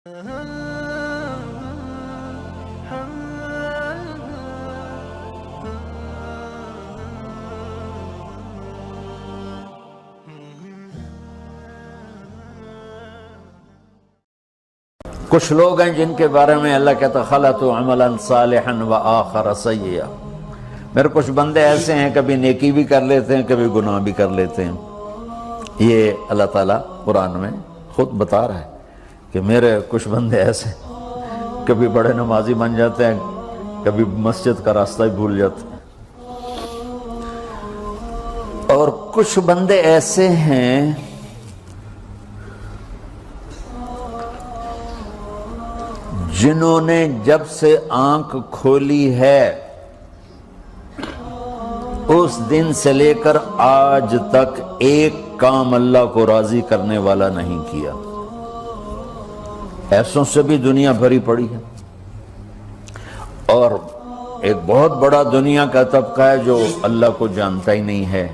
کچھ لوگ ہیں جن کے بارے میں اللہ کہتا خلطوا عملا صالحا وآخر سیئا، میرے کچھ بندے ایسے ہیں کبھی نیکی بھی کر لیتے ہیں کبھی گناہ بھی کر لیتے ہیں۔ یہ اللہ تعالیٰ قرآن میں خود بتا رہا ہے کہ میرے کچھ بندے ایسے ہیں، کبھی بڑے نمازی بن جاتے ہیں کبھی مسجد کا راستہ ہی بھول جاتے ہیں، اور کچھ بندے ایسے ہیں جنہوں نے جب سے آنکھ کھولی ہے اس دن سے لے کر آج تک ایک کام اللہ کو راضی کرنے والا نہیں کیا۔ ایسوں سے بھی دنیا بھری پڑی ہے، اور ایک بہت بڑا دنیا کا طبقہ ہے جو اللہ کو جانتا ہی نہیں ہے،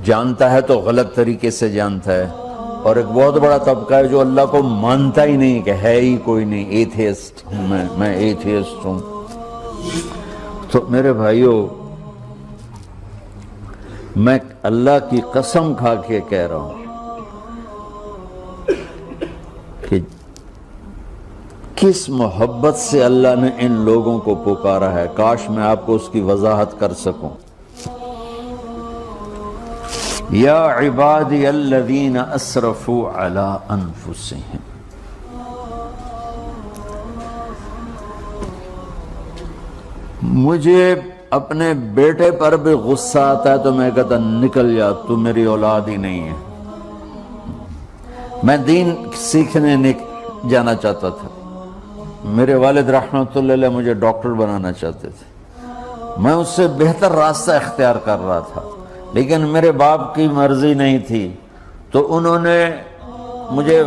جانتا ہے تو غلط طریقے سے جانتا ہے، اور ایک بہت بڑا طبقہ ہے جو اللہ کو مانتا ہی نہیں کہ ہے ہی کوئی نہیں، ایتھیسٹ ہوں میں ایتھیسٹ ہوں۔ تو میرے بھائیوں، میں اللہ کی قسم کھا کے کہہ رہا ہوں کہ کس محبت سے اللہ نے ان لوگوں کو پکارا ہے، کاش میں آپ کو اس کی وضاحت کر سکوں۔ یا عبادی الذین اسرفوا علی انفسہم، مجھے اپنے بیٹے پر بھی غصہ آتا ہے تو میں کہتا نکل جا، تو میری اولاد ہی نہیں ہے۔ میں دین سیکھنے جانا چاہتا تھا، میرے والد رحمۃ اللہ علیہ مجھے ڈاکٹر بنانا چاہتے تھے، میں اس سے بہتر راستہ اختیار کر رہا تھا، لیکن میرے باپ کی مرضی نہیں تھی، تو انہوں نے مجھے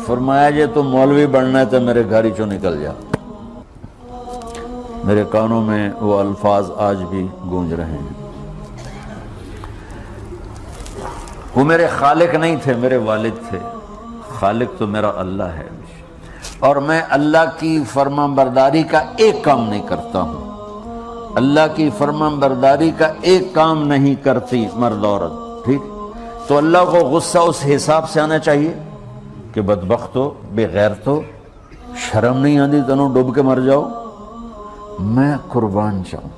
فرمایا جی تم مولوی بننا ہے تو میرے گھر ہی چوں نکل جا۔ میرے کانوں میں وہ الفاظ آج بھی گونج رہے ہیں۔ وہ میرے خالق نہیں تھے، میرے والد تھے، خالق تو میرا اللہ ہے، اور میں اللہ کی فرمان برداری کا ایک کام نہیں کرتا ہوں، اللہ کی فرمان برداری کا ایک کام نہیں کرتی مرد عورت، ٹھیک؟ تو اللہ کو غصہ اس حساب سے آنا چاہیے کہ بدبخت ہو، بے غیرت ہو، شرم نہیں آتی تنوں ڈوب کے مر جاؤ۔ میں قربان جاؤں،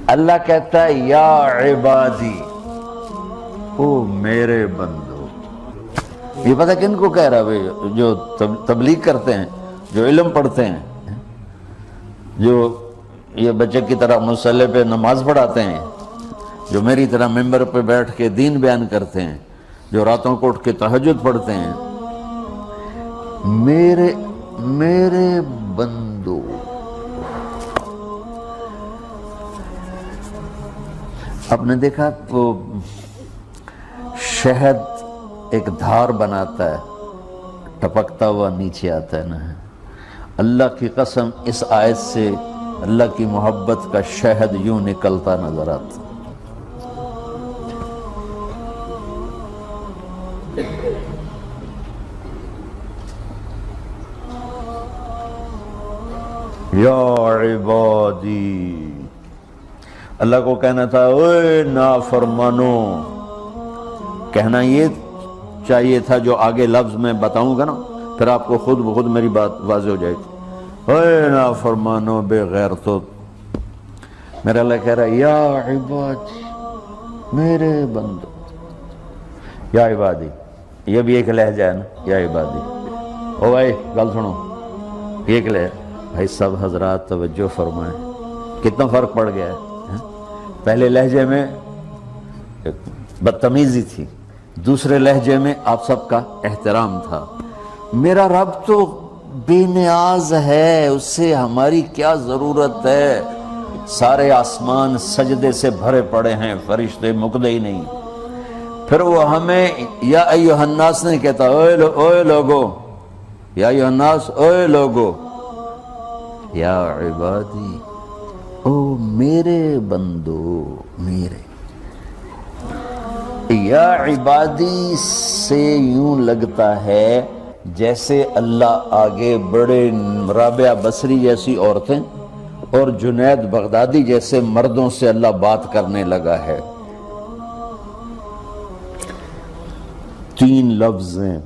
اللہ کہتا ہے یا عبادی، او میرے بندو۔ یہ پتہ کن کو کہہ رہا ہے؟ جو تبلیغ کرتے ہیں، جو علم پڑھتے ہیں، جو یہ بچے کی طرح مصلی پہ نماز پڑھاتے ہیں، جو میری طرح ممبر پہ بیٹھ کے دین بیان کرتے ہیں، جو راتوں کو اٹھ کے تہجد پڑھتے ہیں۔ میرے بندو، آپ نے دیکھا وہ شہد ایک دھار بناتا ہے، ٹپکتا ہوا نیچے آتا ہے نا۔ اللہ کی قسم اس آیت سے اللہ کی محبت کا شہد یوں نکلتا نظر آتا۔ یا عبادی، اللہ کو کہنا تھا اوے نافرمانو، کہنا یہ چاہیے تھا جو آگے لفظ میں بتاؤں گا نا، پھر آپ کو خود بخود میری بات واضح ہو جائے گی۔ اوے نافرمانو، بے غیرتو، میرا اللہ کہہ رہا ہے یا عبادی، میرے بندو، یا عبادی، یہ بھی ایک لہجہ ہے نا، یا عبادی۔ او بھائی گل سنو، یہ ایک لہجہ، بھائی سب حضرات توجہ فرمائیں، کتنا فرق پڑ گیا ہے۔ پہلے لہجے میں بدتمیزی تھی، دوسرے لہجے میں آپ سب کا احترام تھا۔ میرا رب تو بے نیاز ہے، اس سے ہماری کیا ضرورت ہے، سارے آسمان سجدے سے بھرے پڑے ہیں، فرشتے مکدے ہی نہیں۔ پھر وہ ہمیں یا ایھا الناس نہیں کہتا، اوے لوگو، یا ایھا الناس، اوے لوگو، یا عبادی، او میرے بندو، میرے۔ یا عبادی سے یوں لگتا ہے جیسے اللہ آگے بڑے رابعہ بصری جیسی عورتیں اور جنید بغدادی جیسے مردوں سے اللہ بات کرنے لگا ہے. 3 لفظ ہیں.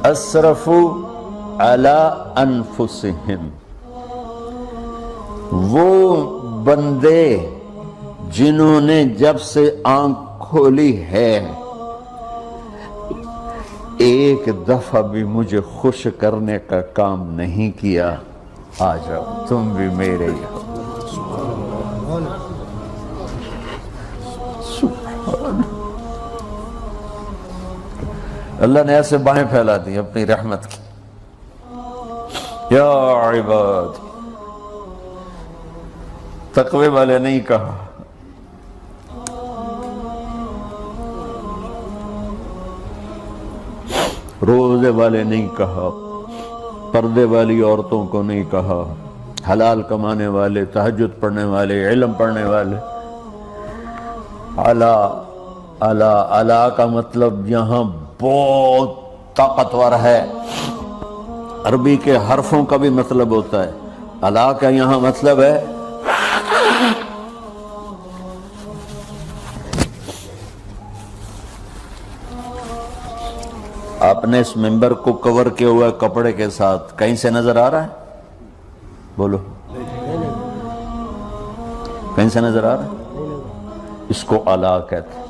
اسرفوا علی انفسہم، وہ بندے جنہوں نے جب سے آنکھ کھولی ہے ایک دفعہ بھی مجھے خوش کرنے کا کام نہیں کیا. آ جاؤ تم بھی میرے ہی ہو. اللہ نے ایسے باہیں پھیلا دی اپنی رحمت کی. یا عباد، تقوی والے نہیں کہا، روزے والے نہیں کہا، پردے والی عورتوں کو نہیں کہا، حلال کمانے والے، تہجد پڑھنے والے، علم پڑھنے والے. اعلیٰ کا مطلب یہاں بہت طاقتور ہے. عربی کے حرفوں کا بھی مطلب ہوتا ہے. اعلیٰ کا یہاں مطلب ہے آپ نے اس ممبر کو کور کیا ہوا ہے کپڑے کے ساتھ، کہیں سے نظر آ رہا ہے؟ بولو، کہیں سے نظر آ رہا ہے؟ اس کو اعلیٰ کہتے ہیں.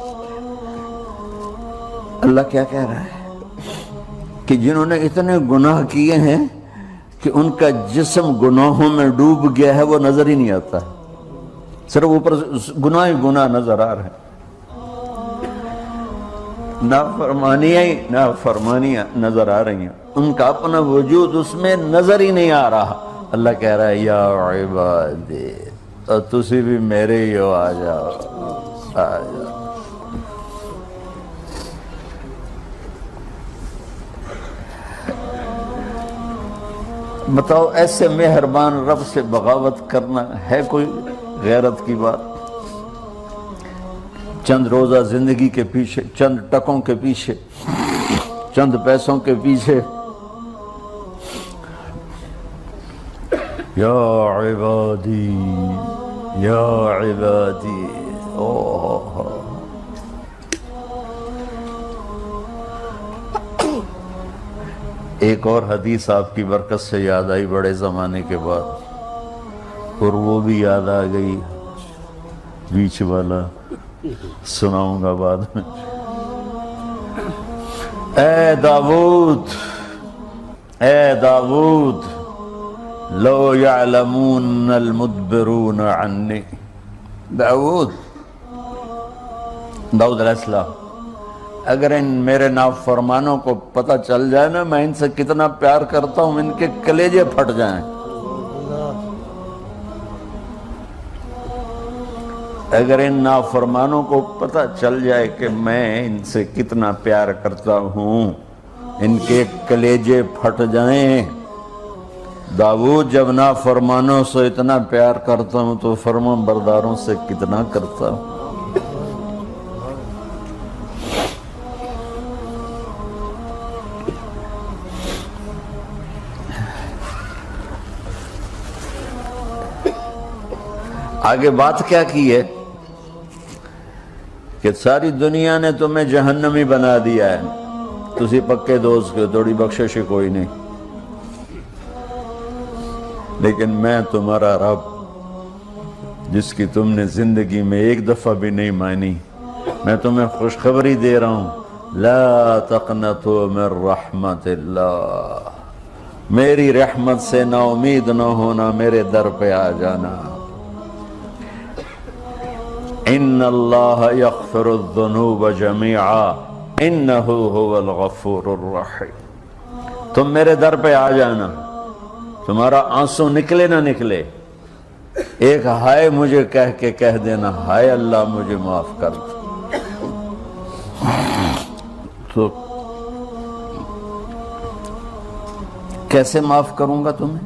اللہ کیا کہہ رہا ہے کہ جنہوں نے اتنے گناہ کیے ہیں کہ ان کا جسم گناہوں میں ڈوب گیا ہے، وہ نظر ہی نہیں آتا، صرف اوپر گناہ ہی گناہ نظر آ رہے ہیں. نافرمانیاں نظر آ رہی ہیں، ان کا اپنا وجود اس میں نظر ہی نہیں آ رہا. اللہ کہہ رہا ہے یا عبادی، اور تسی بھی میرے ہی ہو، آ جاؤ آ جاؤ. بتاؤ ایسے مہربان رب سے بغاوت کرنا ہے کوئی غیرت کی بات؟ چند روزہ زندگی کے پیچھے، چند ٹکوں کے پیچھے، چند پیسوں کے پیچھے. یا عبادی یا عبادی. ایک اور حدیث آپ کی برکت سے یاد آئی بڑے زمانے کے بعد، اور وہ بھی یاد آ گئی، بیچ والا سناؤں گا بعد میں. اے داؤد، اے داؤد، لو یعلمون المدبرون عنی. داؤد علیہ السلام، اگر ان میرے نافرمانوں کو پتہ چل جائے نا میں ان سے کتنا پیار کرتا ہوں، ان کے کلیجے پھٹ جائیں. اگر ان نافرمانوں کو پتہ چل جائے کہ میں ان سے کتنا پیار کرتا ہوں، ان کے کلیجے پھٹ جائیں. داؤد جب نافرمانوں سے اتنا پیار کرتا ہوں تو فرما برداروں سے کتنا کرتا ہوں. آگے بات کیا کی ہے کہ ساری دنیا نے تمہیں جہنمی بنا دیا ہے، تسی پکے دوست کے، تھوڑی بخشش کوئی نہیں، لیکن میں تمہارا رب جس کی تم نے زندگی میں ایک دفعہ بھی نہیں مانی، میں تمہیں خوشخبری دے رہا ہوں، لا تقنطوا من رحمت اللہ، میری رحمت سے نا امید نہ ہونا، میرے در پہ آ جانا. ان اللہ یغفر الذنوب جميعا انہ هو الغفور الرحیم. تم میرے در پہ آ جانا، تمہارا آنسو نکلے نہ نکلے، ایک ہائے مجھے کہہ دینا، ہائے اللہ مجھے معاف کر دو. تو کیسے معاف کروں گا تمہیں؟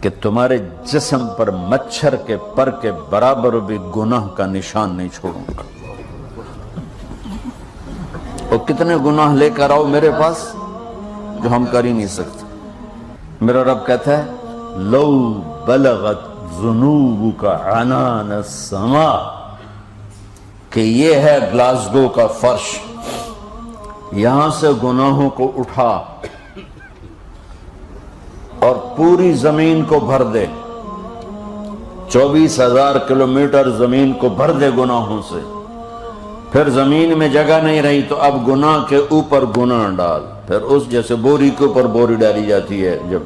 کہ تمہارے جسم پر مچھر کے پر کے برابر بھی گناہ کا نشان نہیں چھوڑوں گا. اور کتنے گناہ لے کر آؤ میرے پاس جو ہم کر ہی نہیں سکتے۔ میرا رب کہتا ہے لو بلغت ذنوبک عنان السماء، کہ یہ ہے گلاسگو کا فرش، یہاں سے گناہوں کو اٹھا اور پوری زمین کو بھر دے، 24,000 کلومیٹر زمین کو بھر دے گناہوں سے، پھر زمین میں جگہ نہیں رہی تو اب گناہ کے اوپر گناہ ڈال، پھر اس جیسے بوری کے اوپر بوری ڈالی جاتی ہے جب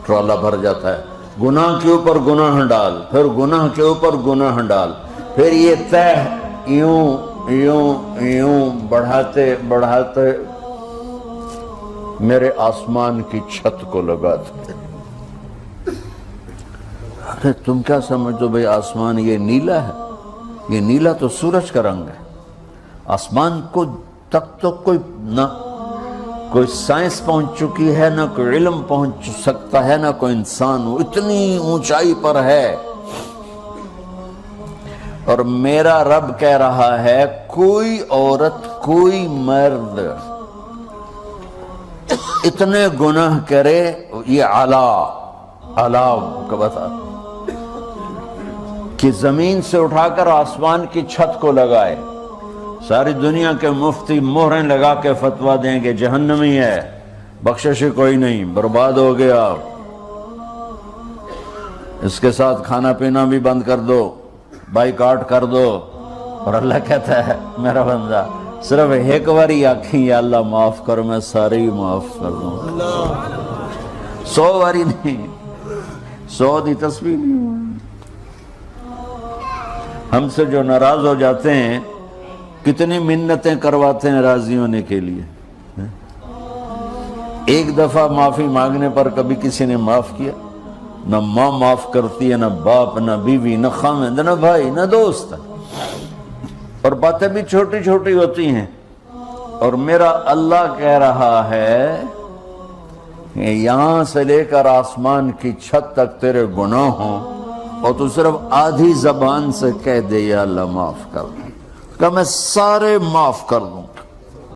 ٹرالا بھر جاتا ہے، گناہ کے اوپر گناہ ڈال، پھر گناہ کے اوپر گناہ ڈال، پھر یہ تہ یوں یوں یوں بڑھاتے بڑھاتے میرے آسمان کی چھت کو لگاتے۔ ارے تم کیا سمجھو بھئی آسمان یہ نیلا ہے؟ یہ نیلا تو سورج کا رنگ ہے۔ آسمان کو تک تو کوئی سائنس پہنچ چکی ہے، نہ کوئی علم پہنچ سکتا ہے، نہ کوئی انسان، وہ اتنی اونچائی پر ہے۔ اور میرا رب کہہ رہا ہے کوئی عورت کوئی مرد اتنے گناہ کرے، یہ اعلیٰ کا بتا کہ زمین سے اٹھا کر آسمان کی چھت کو لگائے، ساری دنیا کے مفتی مہریں لگا کے فتویٰ دیں کہ جہنمی ہے، بخشش کوئی نہیں، برباد ہو گیا، اس کے ساتھ کھانا پینا بھی بند کر دو، بائیکاٹ کر دو۔ اور اللہ کہتا ہے میرا بندہ صرف ایک باری آکھیں یا اللہ معاف کرو، میں سارے ہی معاف کر دوں، 100 باری نہیں، 100 دی تسبیح نہیں۔ ہم سے جو ناراض ہو جاتے ہیں کتنی منتیں کرواتے ہیں راضی ہونے کے لیے، ایک دفعہ معافی مانگنے پر کبھی کسی نے معاف کیا؟ نہ ماں معاف کرتی ہے، نہ باپ، نہ بیوی، نہ خامند، نہ بھائی، نہ دوست، اور باتیں بھی چھوٹی چھوٹی ہوتی ہیں۔ اور میرا اللہ کہہ رہا ہے کہ یہاں سے لے کر آسمان کی چھت تک تیرے گناہ ہوں اور تو صرف آدھی زبان سے کہہ دے یا اللہ معاف کر دوں، کہ میں سارے معاف کر دوں۔